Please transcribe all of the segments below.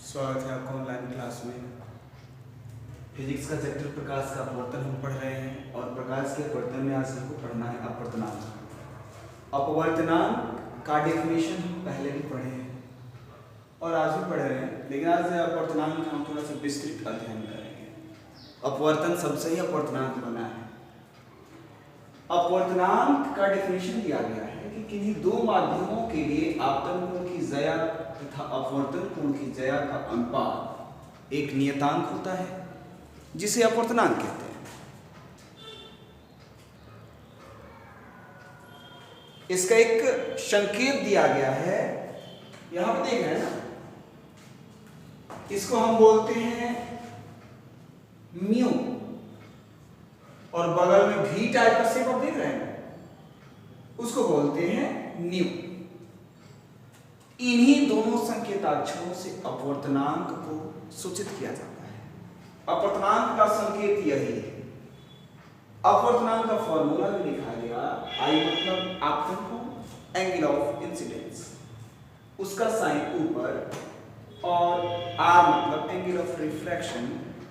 स्वागत है आपका ऑनलाइन क्लास में। फिजिक्स का चैप्टर प्रकाश का अपवर्तन हम पढ़ रहे हैं और प्रकाश के अपवर्तन में आज हमको पढ़ना है अपवर्तनांक। अपवर्तनांक का डेफिनेशन हम पहले भी पढ़े हैं और आज भी पढ़ रहे हैं, लेकिन आज अपवर्तनांक का हम थोड़ा सा विस्तृत अध्ययन करेंगे। अपवर्तन सबसे ही अपवर्तनांक बना है। अपवर्तनांक का डेफिनेशन दिया गया है कि किन्हीं दो माध्यमों के लिए आपतन कोण की ज्या तथा अपवर्तन कोण की ज्या का अनुपात एक नियतांक होता है जिसे अपवर्तनांक कहते हैं। इसका एक संकेत दिया गया है, यहां पर देख रहे हैं ना, इसको हम बोलते हैं म्यू और बगल में भी टाइप का शेप आप देख रहे हैं, उसको बोलते हैं न्यू। इन्हीं दोनों संकेताक्षरों से अपवर्तनांक को सूचित किया जाता है। अपवर्तनांक का संकेत यही है। अपवर्तनांक का फॉर्मूला भी लिखा गया, आई मतलब आपतन कोण, एंगल ऑफ इंसिडेंस, उसका साइन ऊपर और आर मतलब एंगल ऑफ रिफ्रैक्शन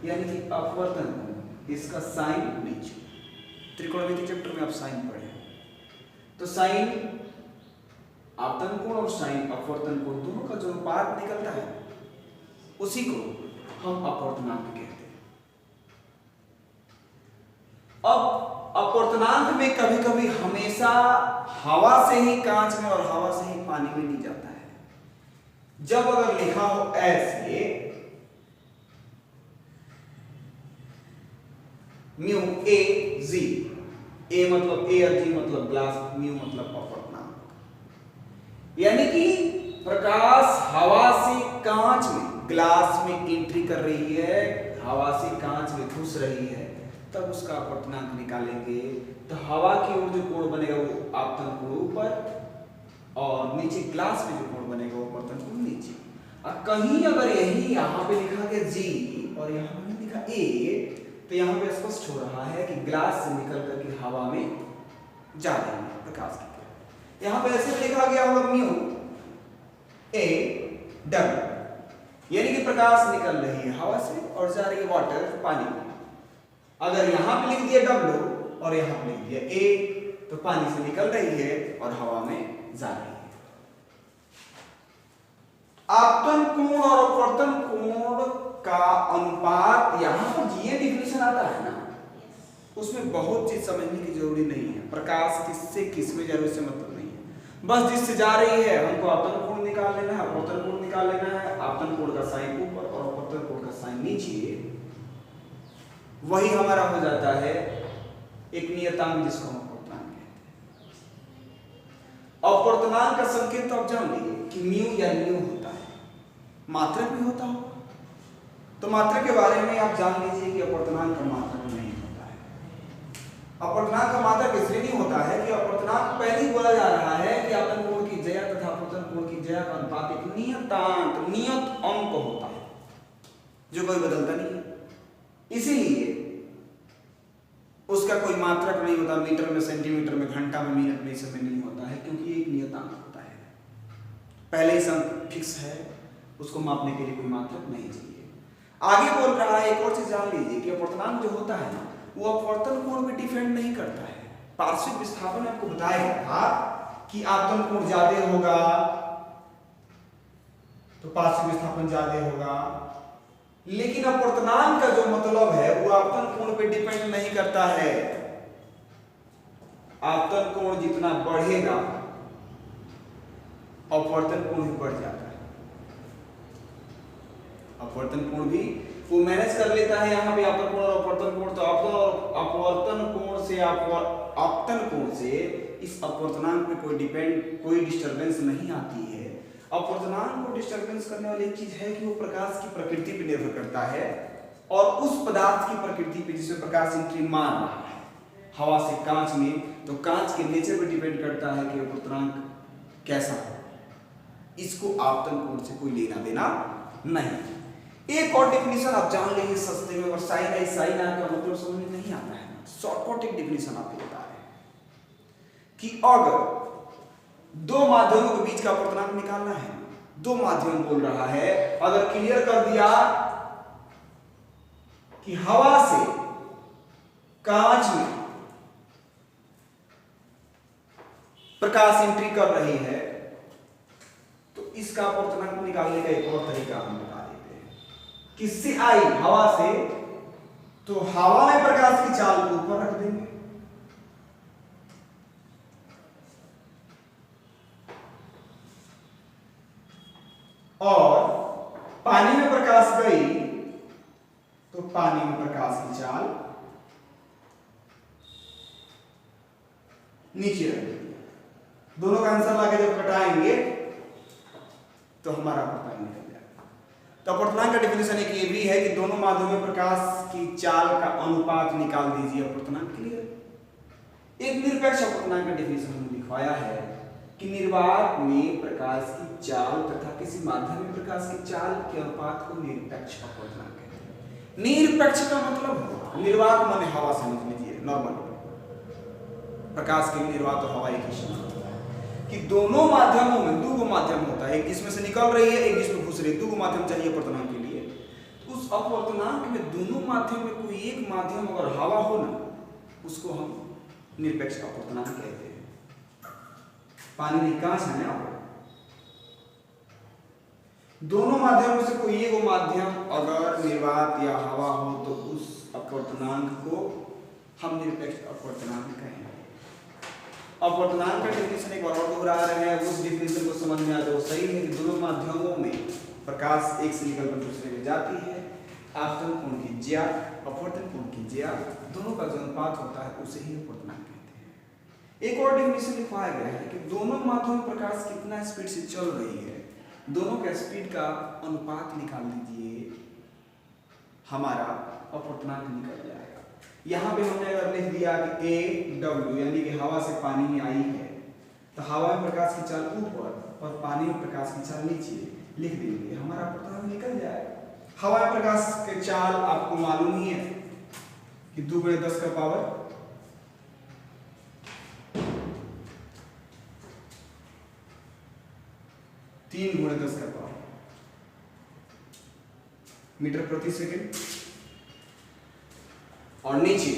यानी कि अपवर्तन कोण, इसका साइन नीचे। त्रिकोणमिति चैप्टर में आप साइन पढ़े, तो साइन आपतन कोण और साइन अपवर्तन कोण दोनों का जो अनुपात निकलता है उसी को हम अपवर्तनांक कहते हैं। अब अपवर्तनांक में कभी कभी हमेशा हवा से ही कांच में और हवा से ही पानी में नहीं जाता है। जब अगर लिखा हो ऐसे म्यू ए जी, ए मतलब ए और जी मतलब ग्लास, म्यू मतलब अपवर्तनांक, यानी कि प्रकाश हवा से कांच में, ग्लास में एंट्री कर रही है, हवा से कांच में घुस रही है, तब उसका अपवर्तनांक निकालेंगे तो हवा की ओर जो कोण बनेगा वो आपतन कोण ऊपर और नीचे ग्लास में जो कोण बनेगा वो अपवर्तन कोण नीचे। और कहीं अगर यही यहाँ पे लिखा गया जी और यहाँ पे लिखा ए, तो यहाँ पे स्पष्ट हो रहा है कि ग्लास से निकल करके हवा में जा रही है प्रकाश की। यहां पे ऐसे लिखा गया होगा म्यू ए डब्ल्यू, यानी कि प्रकाश निकल रही है हवा से और जा रही है वाटर पानी में। अगर यहां पे लिख दिया डब्ल्यू और यहां पे लिख दिया ए, तो पानी से निकल रही है और हवा में जा रही है। आपतन कोण और अपवर्तन कोण का अनुपात, यहां पर ये डिफिनेशन आता है ना, उसमें बहुत चीज समझने की जरूरी नहीं है। प्रकाश किससे किस में जरूर से मतलब नहीं है, बस जिससे जा रही है हमको आपतन कोण निकाल लेना है, अपवर्तन कोण निकाल लेना है। आपतन कोण का साइन ऊपर और अपवर्तन कोण का साइन नीचे, वही हमारा हो जाता है एक नियतांक जिसको हम अपवर्तनांक कहते हैं। अपवर्तनांक का संकेत तो आप जान लीजिए कि म्यू या न्यू होता है, मात्रक भी होता होगा, तो मात्रक के बारे में आप जान लीजिए कि अपवर्तनांक का मात्रक नहीं होता है। अपवर्तनांक का मात्रक इसलिए नहीं होता है कि अपवर्तनांक पहले ही बोला जा रहा है कि आपतन कोण की ज्या तथा अपवर्तन कोण की ज्या का अनुपात एक नियतांक, नियत अंक होता है जो कोई बदलता नहीं है, इसीलिए उसका कोई मात्रक नहीं होता। मीटर में, सेंटीमीटर में, घंटा में, मिनट में, इसमें नहीं होता है, क्योंकि एक नियतांक होता है, पहले ही सब फिक्स है, उसको मापने के लिए कोई मात्रक नहीं चाहिए। आगे बोल रहा है, एक और चीज जान लीजिए कि अपवर्तनांक जो होता है ना, वो अपवर्तन कोण पे डिपेंड नहीं करता है। पार्श्विक विस्थापन आपको बताया गया था कि आपतन कोण ज्यादा होगा तो पार्श्विक विस्थापन ज्यादा होगा, लेकिन अपवर्तनांक का जो मतलब है वो आपतन कोण पे डिपेंड नहीं करता है। आपतन कोण जितना बढ़ेगा अपवर्तन कोण भी बढ़ जाता है। अपवर्तन कोण भी वो मैनेज कर लेता है, यहाँ पे आपतन कोण और अपवर्तन कोण, तो अपवर्तन कोण से आपतन कोण से इस अपवर्तनांक में कोई डिस्टरबेंस नहीं आती है। अपवर्तनांक को डिस्टरबेंस करने वाली एक चीज है कि वो प्रकाश की प्रकृति पर निर्भर करता है और उस पदार्थ की प्रकृति पे जिसमें प्रकाश एंट्री मार रहा है हवा से कांच में, तो कांच के नेचर पे डिपेंड करता है कि अपवर्तनांक कैसा हो। इसको आपतन कोण से कोई लेना देना नहीं। एक और डेफिनेशन आप जान लेंगे सस्ते में, और साइन आई साइन आर का मतलब समझ में नहीं आता है, शॉर्टकट एक डेफिनेशन आपको बता रहे हैं कि अगर दो माध्यमों के बीच का अपवर्तनांक निकालना है दो माध्यम बोल रहा है। अगर क्लियर कर दिया कि हवा से कांच में प्रकाश एंट्री कर रही है तो इसका अपवर्तनांक निकालने का एक और तरीका हम बता देते हैं। किससे आई? हवा से, तो हवा में प्रकाश की चाल को ऊपर रख देंगे और पानी में प्रकाश गई तो पानी में प्रकाश की चाल नीचे रख देंगे। दोनों का आंसर लाके जब घटाएंगे तो हमारा अपवर्तनांक निकल जाएगा। तो अपवर्तनांक का डेफिनेशन एक ये भी है कि दोनों माध्यमों में प्रकाश की चाल का अनुपात निकाल दीजिए, अपवर्तनांक क्लियर। एक निरपेक्ष अपवर्तनांक का डेफिनेशन हमने लिखवाया है कि निर्वात में प्रकाश की चाल तथा किसी माध्यम में प्रकाश की चाल के अनुपात को निरपेक्ष अपवर्तनांक कहते हैं। निरपेक्ष का मतलब निर्वात माने हवा समझ लीजिए, नॉर्मल प्रकाश के लिए निर्वात और हवा एक ही शब्द होता है कि दोनों माध्यमों में दो माध्यम होता है, एक इसमें से निकल रही है, एक इसमें घुस रही है, दो माध्यम चाहिए अपवर्तनांक के लिए। तो उस अपवर्तनांक में दोनों माध्यम में कोई एक माध्यम अगर हवा हो ना, उसको हम निरपेक्ष अपवर्तनांक कहते हैं। पानी नहीं, कांच है ना, दोनों माध्यमों से कोई एक माध्यम अगर निर्वात या हवा हो तो उस अपवर्तनांक को हम निरपेक्ष अपवर्तनांक कहेंगे। अपवर्तनांक का डेफिनेशन एक बार और दोहरा रहे हैं, उस डेफिनेशन को समझ में आ जाए। सही है कि दोनों माध्यमों में प्रकाश एक से निकलकर दूसरे में जाती है, आपतन कोण की ज्याद, अपवर्तन कोण की ज्याद, दोनों का जो अनुपात होता है उसे ही अपवर्तनांक कहते हैं। एक और डेफिनेशन लिखवाया गया है कि दोनों माध्यमों में प्रकाश कितना स्पीड से चल रही है, दोनों के स्पीड का अनुपात निकाल दीजिए, हमारा अपवर्तनांक निकल जाएगा। यहाँ पे हमने अगर लिख दिया कि AW यानी कि हवा से पानी में आई है, तो हवा में प्रकाश की चाल ऊपर और पानी में प्रकाश की चाल नीचे लिख देंगे, हमारा अपवर्तनांक निकल जाएगा। हवा में प्रकाश की चाल आपको मालूम ही है कि 2 × 10 का पावर 3 × 10 का पावर मीटर प्रति सेकंड, और नीचे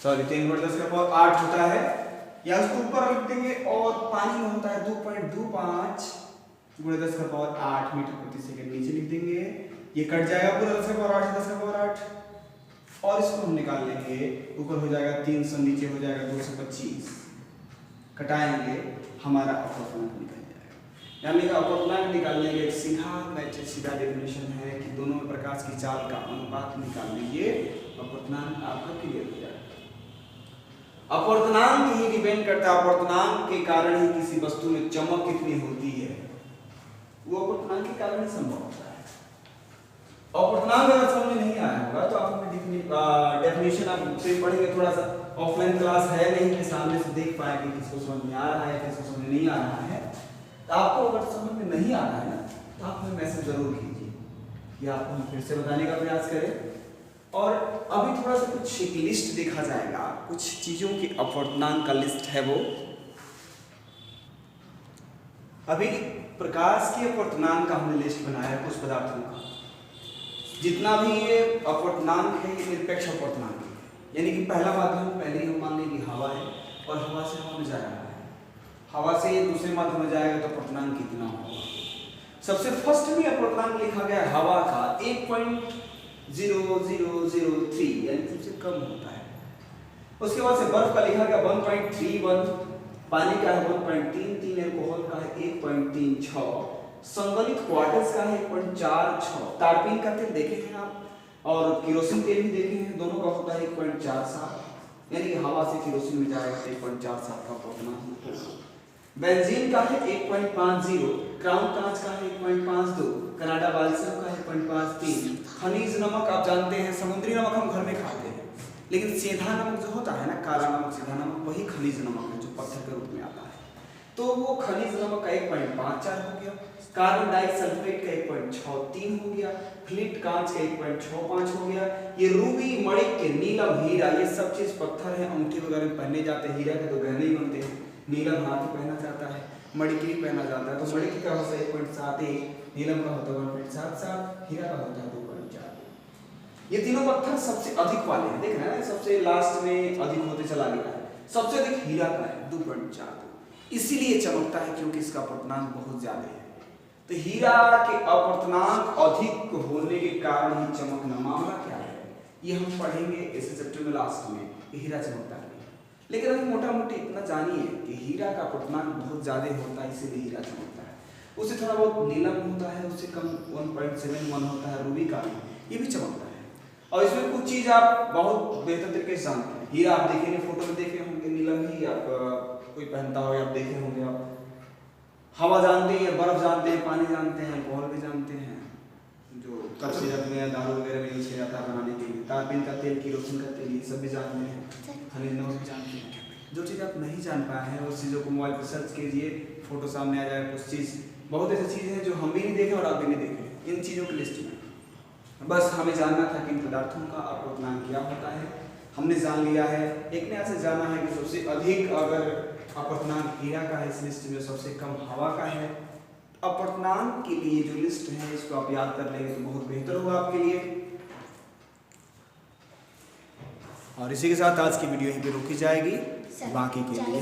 सॉरी 3 × 10 का पावर 8 होता है, या उसको ऊपर लिख देंगे। और पानी में होता है 2.25 × 10 का पावर 8 मीटर प्रति सेकंड, नीचे लिख देंगे। ये कट जाएगा पूरा 10 का पावर 8 10 का पावर 8, और इसको हम निकाल लेंगे। ऊपर हो जाएगा 300, नीचे हो जाएगा 225, कटाएंगे, हमारा अपवर्तनांक निकल जाएगा। यानी कि अपवर्तनांक निकालने का एक सीधा डेफिनेशन है कि दोनों में प्रकाश की चाल का अनुपात निकाल लीजिए, अपवर्तनांक आपका क्लियर हो जाएगा। अपवर्तनांक ही डिपेंड करता है, अपवर्तनांक के कारण ही किसी वस्तु में चमक कितनी होती है, वो अपवर्तनांक के कारण ही संभव होता है। अपवर्तनांक अगर समझ में नहीं आया होगा तो आप डेफिनेशन आप से पढ़ेंगे, थोड़ा सा ऑफलाइन क्लास है नहीं कि सामने से देख पाएंगे किसको समझ में आ रहा है किसको समझ में नहीं आ रहा है। तो आपको अगर समझ में नहीं आ रहा है ना, तो आप हमें मैसेज जरूर कीजिए कि आपको हम फिर से बताने का प्रयास करें। और अभी थोड़ा सा कुछ एक लिस्ट देखा जाएगा, कुछ चीजों की अपवर्तनांक का लिस्ट है वो। अभी प्रकाश के अपवर्तनांक का हमने लिस्ट बनाया है कुछ पदार्थों का। जितना भी ये अपवर्तनांक है ये निरपेक्ष अपवर्तनांक है, यानी कि पहला माध्यम पहले ही हम मान लें कि हवा है और हवा से हवा में जा रहा है, हवा से दूसरे माध्यम में जाएगा तो अपवर्तनांक कितना होगा। सबसे फर्स्ट में अपवर्तनांक लिखा गया है हवा का 1.0003 यानी सबसे कम होता है। उसके बाद से बर्फ का लिखा गया 1.31, पानी का है 1.33, एल्कोहल का है 1.36, संगलित क्वार्टर्स का है 1.46, तारपीन का तेल देखे हैं आप और केरोसिन तेल भी देखे हैं, दोनों का होता है 1.47, यानी कि हवा से केरोसिन में जाएगा तो 1.47 का अपवर्तनांक होगा। बेंजीन का है 1.50, क्राउन कांच का है 1.52, कनाडा बाल्सम का है 1.53, खनिज नमक आप जानते हैं, समुद्री नमक हम घर में खाते हैं, लेकिन सीधा नमक जो होता है ना, काला नमक सीधा नमक, वही खनिज नमक है जो पत्थर के रूप में आता है। तो वो खनिज नमक का 1.54 हो गया, कार्बन डाइसल्फाइड का 1.63 हो गया, फ्लिट कांच का 1.65 हो गया। ये रूबी, मणिक, नीलम, हीरा, ये सब चीज पत्थर है, अंगूठी वगैरह में पहने जाते हैं। हीरा के तो गहने ही बनते हैं, नीलम हाथ में पहना जाता है, मणिक भी पहना जाता है। तो मणिक का होता है 1.71, नीलम का होता है 1.77, हीरा का होता है 2.4। ये तीनों पत्थर सबसे अधिक वाले हैं, देख रहे हैं, सबसे लास्ट में अधिक होते चला गया है। सबसे अधिक हीरा का है 2.4, इसीलिए चमकता है क्योंकि इसका अपवर्तनांक बहुत ज्यादा है। तो हीरा के अपवर्तनांक अधिक होने के कारण ही चमकना। मामला क्या है ये हम पढ़ेंगे इस चैप्टर में लास्ट में, हीरा चमकता है। लेकिन अभी मोटा मोटी इतना जानिए कि हीरा का अपवर्तनांक बहुत ज्यादा होता है, इसीलिए हीरा चमकता है। उससे थोड़ा बहुत नीलम होता है, उससे कम 1.71 होता है रूबी का, ये भी चमकता है। और इसमें कुछ चीज आप बहुत बेहतर तरीके से जानते हैं। हीरा आप देखेंगे, फोटो में देखे होंगे, नीलम ही आप कोई पहनता हो, आप देखे होंगे। आप हवा जानते हैं, बर्फ जानते हैं, पानी जानते हैं, अल्कोहल भी जानते हैं, जो कच्चे में दारू वगैरह में यूज किया जाता है बनाने के लिए, तारपीन का तेल, केरोसिन का तेल, ये सब भी जानते हैं, खनिज नमक भी जानते हैं। जो चीज़ आप नहीं जान पाए हैं उस चीज़ों को मोबाइल पर सर्च कीजिए, फोटो सामने आ जाए। कुछ चीज़, बहुत ऐसी चीज़ है जो हम भी नहीं देखे और आप भी नहीं देखे, इन चीज़ों की लिस्ट में। बस हमें जानना था कि इन पदार्थों का अपवर्तनांक क्या होता है, हमने जान लिया है। एक ने ऐसे जाना है कि सबसे अधिक अगर अपवर्तनांक हीरा का है इस लिस्ट में, सबसे कम हवा का है। अपवर्तनांक के लिए जो लिस्ट है इसको आप याद कर लेंगे तो बहुत बेहतर होगा आपके लिए। और इसी के साथ आज की वीडियो यहीं पे रोकी जाएगी, बाकी के लिए